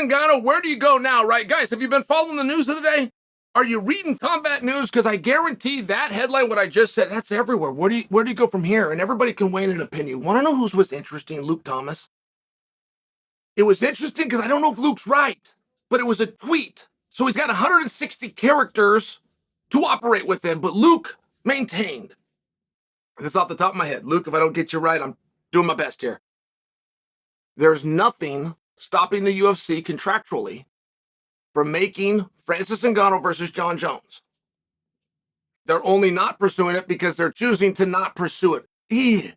Ngannou, where do you go now, right? Guys, have you been following the news of the day? Are you reading combat news? Because I guarantee that headline, what I just said, that's everywhere. Where do you go from here? And everybody can weigh in an opinion. Want to know who was interesting? Luke Thomas. It was interesting because I don't know if Luke's right, but it was a tweet. So he's got 160 characters to operate within, but Luke maintained. This is off the top of my head. Luke, if I don't get you right, I'm doing my best here. There's nothing stopping the UFC contractually from making Francis Ngannou versus Jon Jones. They're only not pursuing it because they're choosing to not pursue it.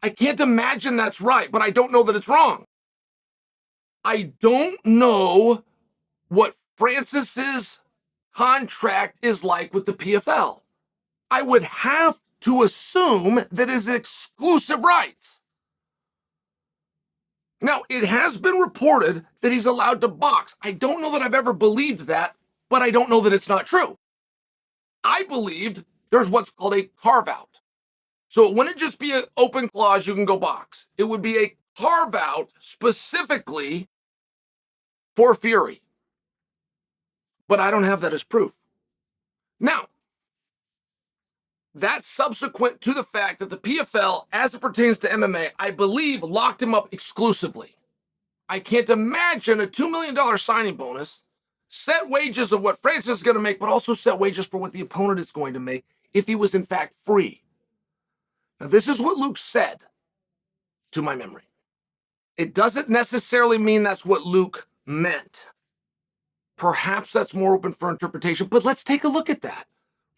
I can't imagine that's right, but I don't know that it's wrong. I don't know what Francis's contract is like with the PFL. I would have to assume that is exclusive rights. Now, it has been reported that he's allowed to box. I don't know that I've ever believed that, but I don't know that it's not true. I believed there's what's called a carve-out. So it wouldn't just be an open clause, you can go box. It would be a carve-out specifically for Fury. But I don't have that as proof. Now, that's subsequent to the fact that the PFL, as it pertains to MMA, I believe locked him up exclusively. I can't imagine a $2 million signing bonus, set wages of what Francis is going to make, but also set wages for what the opponent is going to make if he was in fact free. Now, this is what Luke said, to my memory. It doesn't necessarily mean that's what Luke meant. Perhaps that's more open for interpretation, but let's take a look at that.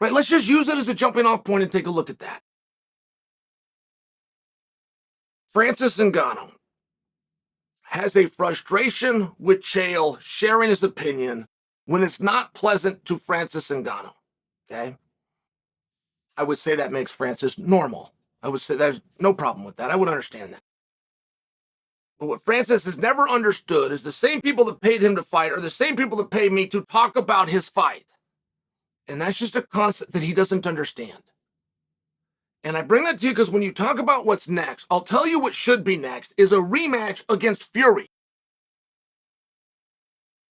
Right, let's just use it as a jumping off point and take a look at that. Francis Ngannou has a frustration with Chael sharing his opinion when it's not pleasant to Francis Ngannou, okay? I would say that makes Francis normal. I would say there's no problem with that. I would understand that. But what Francis has never understood is the same people that paid him to fight are the same people that pay me to talk about his fight. And that's just a concept that he doesn't understand. And I bring that to you because when you talk about what's next, I'll tell you what should be next is a rematch against Fury.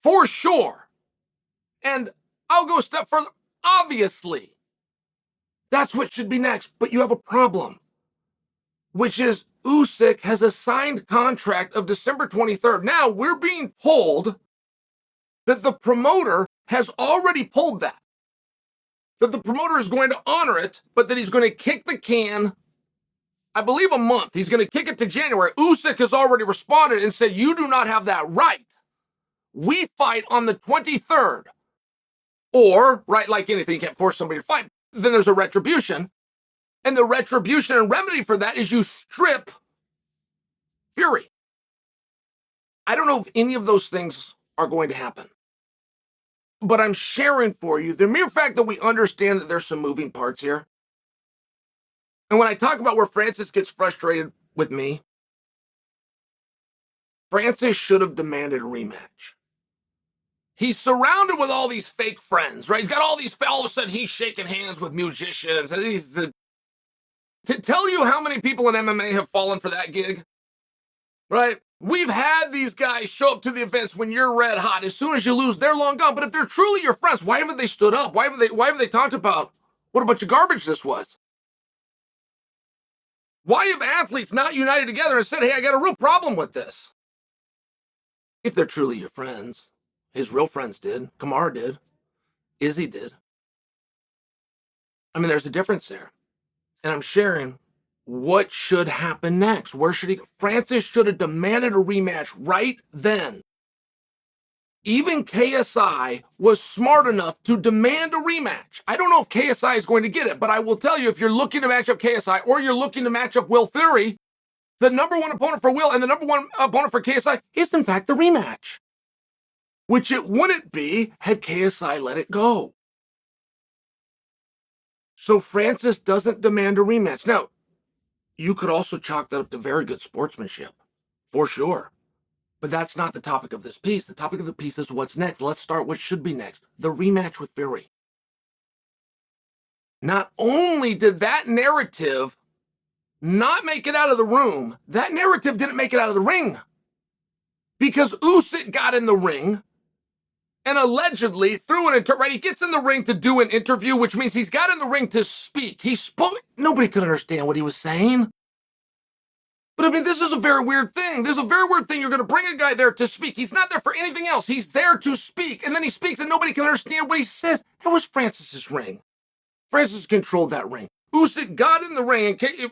For sure. And I'll go a step further. Obviously, that's what should be next. But you have a problem, which is Usyk has a signed contract of December 23rd. Now, we're being told that the promoter has already pulled that. That the promoter is going to honor it, but that he's going to kick the can, I believe a month. He's going to kick it to January. Usyk has already responded and said, you do not have that right. We fight on the 23rd. Or, right, like anything, you can't force somebody to fight. Then there's a retribution. And the retribution and remedy for that is you strip Fury. I don't know if any of those things are going to happen. But I'm sharing for you the mere fact that we understand that there's some moving parts here. And when I talk about where Francis gets frustrated with me, Francis should have demanded a rematch. He's surrounded with all these fake friends, right? He's got all of a sudden he's shaking hands with musicians. And to tell you how many people in MMA have fallen for that gig, right? We've had these guys show up to the events when you're red hot. As soon as you lose, they're long gone. But if they're truly your friends, why haven't they stood up? Why haven't they talked about what a bunch of garbage this was? Why have athletes not united together and said, hey, I got a real problem with this? If they're truly your friends, his real friends did. Kamara did. Izzy did. I mean, there's a difference there. And I'm sharing what should happen next. Where should he go? Francis should have demanded a rematch right then. Even KSI was smart enough to demand a rematch. I don't know if KSI is going to get it, but I will tell you, if you're looking to match up KSI or you're looking to match up Will Fury, the number one opponent for Will and the number one opponent for KSI is in fact the rematch, which it wouldn't be had KSI let it go. So Francis doesn't demand a rematch. Now, you could also chalk that up to very good sportsmanship, for sure. But that's not the topic of this piece. The topic of the piece is what's next. Let's start what should be next. The rematch with Fury. Not only did that narrative not make it out of the room, that narrative didn't make it out of the ring. because Usyk got in the ring and allegedly threw an interview, right? He gets in the ring to do an interview, which means he's got in the ring to speak. He spoke. Nobody could understand what he was saying. But I mean, this is a very weird thing. There's a very weird thing. You're going to bring a guy there to speak. He's not there for anything else. He's there to speak. And then he speaks and nobody can understand what he says. That was Francis's ring. Francis controlled that ring. Usyk got in the ring, in case you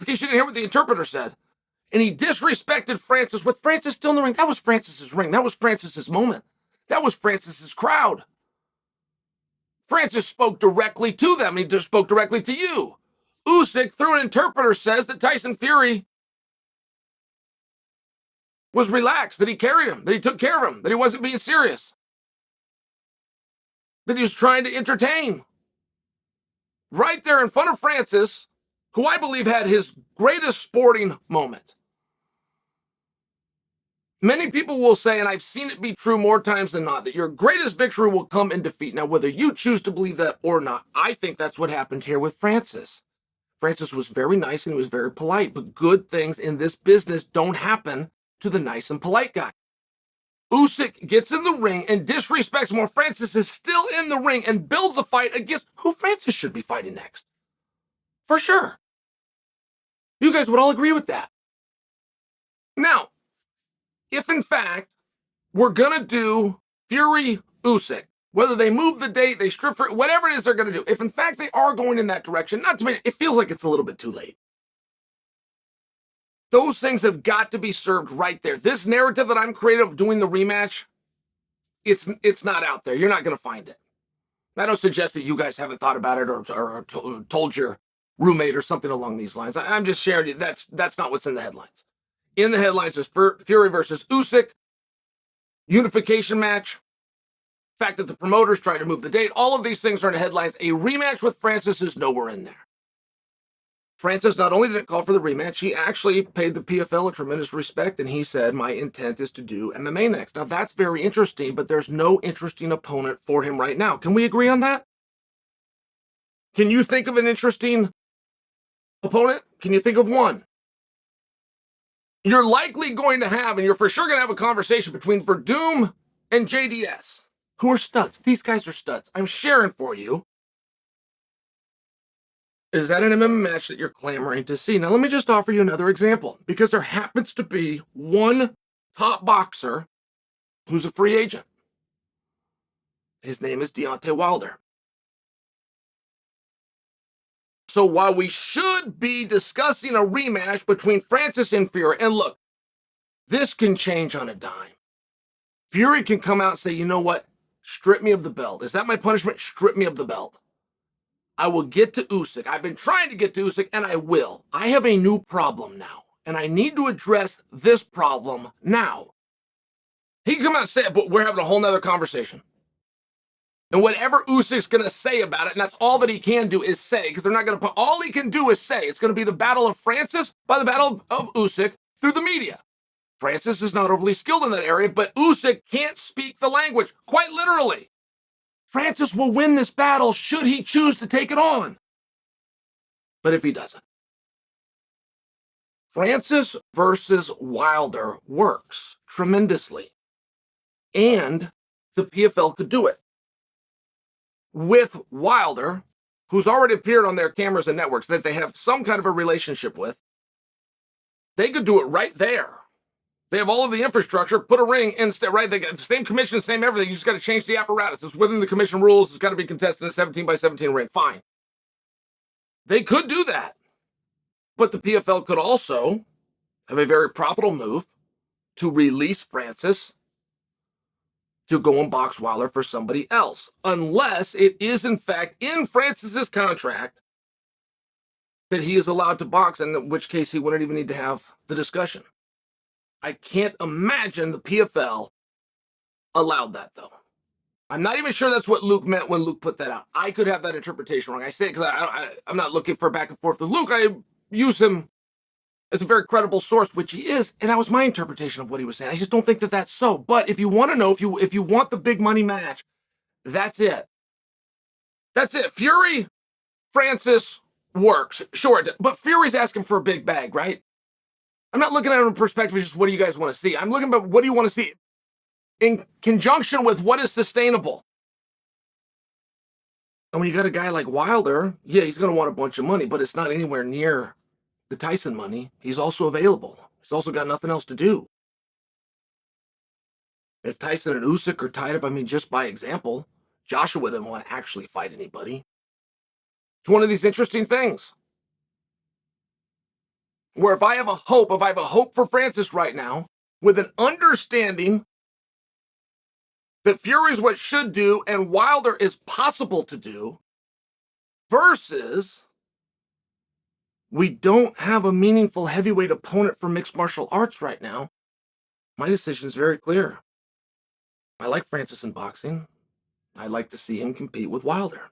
didn't hear what the interpreter said, and he disrespected Francis with Francis still in the ring. That was Francis's ring. That was Francis's moment. That was Francis's crowd. Francis spoke directly to them. He just spoke directly to you. Usyk, through an interpreter, says that Tyson Fury was relaxed, that he carried him, that he took care of him, that he wasn't being serious, that he was trying to entertain. Right there in front of Francis, who I believe had his greatest sporting moment. Many people will say, and I've seen it be true more times than not, that your greatest victory will come in defeat. Now, whether you choose to believe that or not, I think that's what happened here with Francis. Francis was very nice and he was very polite, but good things in this business don't happen to the nice and polite guy. Usyk gets in the ring and disrespects him while Francis is still in the ring and builds a fight against who Francis should be fighting next. For sure. You guys would all agree with that. Now, if in fact we're going to do Fury Usyk, whether they move the date, they strip for whatever it is they're going to do, if in fact they are going in that direction, not to me, it feels like it's a little bit too late. Those things have got to be served right there. This narrative that I'm creating of doing the rematch, it's not out there. You're not going to find it. I don't suggest that you guys haven't thought about it or told your roommate or something along these lines. I'm just sharing you. That's not what's in the headlines. In the headlines is Fury versus Usyk, unification match, fact that the promoters trying to move the date. All of these things are in the headlines. A rematch with Francis is nowhere in there. Francis not only didn't call for the rematch, he actually paid the PFL a tremendous respect, and he said, my intent is to do MMA next. Now, that's very interesting, but there's no interesting opponent for him right now. Can we agree on that? Can you think of an interesting opponent? Can you think of one? You're likely going to have, and you're for sure going to have a conversation between Verdum and JDS, who are studs. These guys are studs. I'm sharing for you. Is that an MMA match that you're clamoring to see? Now, let me just offer you another example, because there happens to be one top boxer who's a free agent. His name is Deontay Wilder. So while we should be discussing a rematch between Francis and Fury, and look, this can change on a dime. Fury can come out and say, you know what? Strip me of the belt. Is that my punishment? Strip me of the belt. I will get to Usyk. I've been trying to get to Usyk, and I will. I have a new problem now, and I need to address this problem now. He can come out and say it, but we're having a whole nother conversation. And whatever Usyk's going to say about it, and that's all that he can do is say, because they're not going to put, all he can do is say, it's going to be the battle of Francis by the battle of Usyk through the media. Francis is not overly skilled in that area, but Usyk can't speak the language, quite literally. Francis will win this battle should he choose to take it on. But if he doesn't. Francis versus Wilder works tremendously. And the PFL could do it. With Wilder, who's already appeared on their cameras and networks that they have some kind of a relationship with, they could do it right there. They have all of the infrastructure, put a ring instead, right? They got the same commission, same everything. You just got to change the apparatus. It's within the commission rules. It's got to be contested in a 17 by 17 ring. Fine. They could do that. But the PFL could also have a very profitable move to release Francis to go and box Wilder for somebody else. Unless it is, in fact, in Francis's contract that he is allowed to box, and in which case he wouldn't even need to have the discussion. I can't imagine the PFL allowed that, though. I'm not even sure that's what Luke meant when Luke put that out. I could have that interpretation wrong. I say it because I'm not looking for back and forth with Luke. I use him as a very credible source, which he is, and that was my interpretation of what he was saying. I just don't think that that's so. But if you want to know, if you want the big money match, that's it. That's it. Fury, Francis works. Sure, but Fury's asking for a big bag, right? I'm not looking at it from a perspective of just what do you guys want to see. I'm looking at what do you want to see in conjunction with what is sustainable. And when you got a guy like Wilder, yeah, he's going to want a bunch of money, but it's not anywhere near the Tyson money. He's also available. He's also got nothing else to do. If Tyson and Usyk are tied up, I mean, just by example, Joshua didn't want to actually fight anybody. It's one of these interesting things where if I have a hope for Francis right now, with an understanding that Fury is what should do and Wilder is possible to do, versus we don't have a meaningful heavyweight opponent for mixed martial arts right now, my decision is very clear. I like Francis in boxing. I'd like to see him compete with Wilder.